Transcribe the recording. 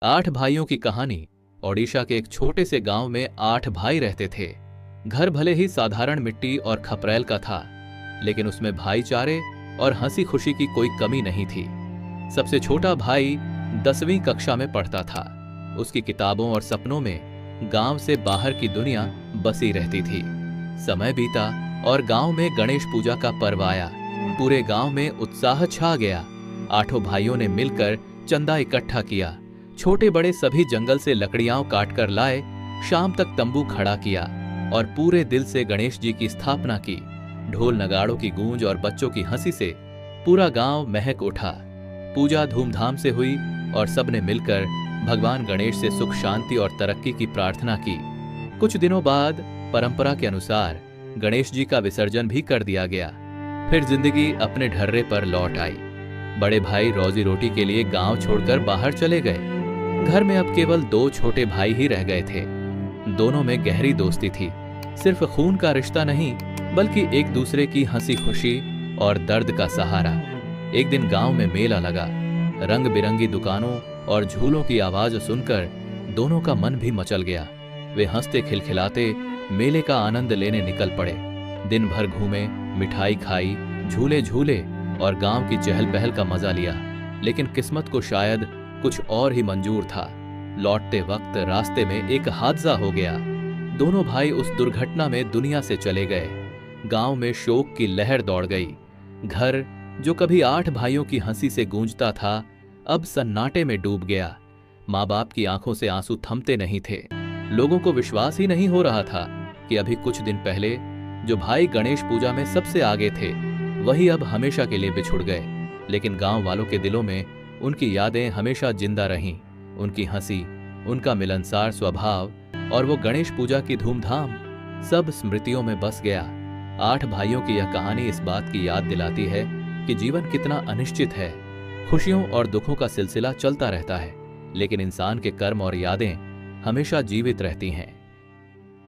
आठ भाइयों की कहानी। ओडिशा के एक छोटे से गांव में आठ भाई रहते थे। घर भले ही साधारण मिट्टी और खपरेल का था, लेकिन उसमें भाईचारे और हंसी खुशी की कोई कमी नहीं थी। सबसे छोटा भाई 10वीं कक्षा में पढ़ता था। उसकी किताबों और सपनों में गांव से बाहर की दुनिया बसी रहती थी। समय बीता और गांव में गणेश पूजा का पर्व आया। पूरे गांव में उत्साह छा गया। आठों भाइयों ने मिलकर चंदा इकट्ठा किया। छोटे बड़े सभी जंगल से लकड़ियां काटकर लाए। शाम तक तंबू खड़ा किया और पूरे दिल से गणेश जी की स्थापना की। ढोल नगाड़ों की गूंज और बच्चों की हंसी से पूरा गांव महक उठा। पूजा धूमधाम से हुई और सबने मिलकर भगवान गणेश से सुख शांति और तरक्की की प्रार्थना की। कुछ दिनों बाद परंपरा के अनुसार गणेश जी का विसर्जन भी कर दिया गया। फिर जिंदगी अपने ढर्रे पर लौट आई। बड़े भाई रोजी रोटी के लिए गांव छोड़कर बाहर चले गए। घर में अब केवल दो छोटे भाई ही रह गए थे। दोनों में गहरी दोस्ती थी, सिर्फ खून का रिश्ता नहीं, बल्कि एक दूसरे की हंसी खुशी और दर्द का सहारा। एक दिन गांव में मेला लगा। रंग बिरंगी दुकानों और झूलों की आवाज सुनकर दोनों का मन भी मचल गया। वे हंसते खिलखिलाते मेले का आनंद लेने निकल पड़े। दिन भर घूमे, मिठाई खाई, झूले झूले और गांव की चहल पहल का मजा लिया। लेकिन किस्मत को शायद कुछ और ही मंजूर था। लौटते वक्त रास्ते में एक हादसा हो गया। दोनों भाई उस दुर्घटना में दुनिया से चले गए। गांव में शोक की लहर दौड़ गई। घर जो कभी आठ भाइयों की हंसी से गूंजता था, अब सन्नाटे में डूब गया। माँ बाप की आंखों से आंसू थमते नहीं थे। लोगों को विश्वास ही नहीं हो रहा था कि अभी कुछ दिन पहले जो भाई गणेश पूजा में सबसे आगे थे, वही अब हमेशा के लिए बिछुड़ गए। लेकिन गांव वालों के दिलों में उनकी यादें हमेशा जिंदा रहीं। उनकी हंसी, उनका मिलनसार स्वभाव और वो गणेश पूजा की धूमधाम सब स्मृतियों में बस गया। आठ भाइयों की यह कहानी इस बात की याद दिलाती है कि जीवन कितना अनिश्चित है। खुशियों और दुखों का सिलसिला चलता रहता है, लेकिन इंसान के कर्म और यादें हमेशा जीवित रहती हैं।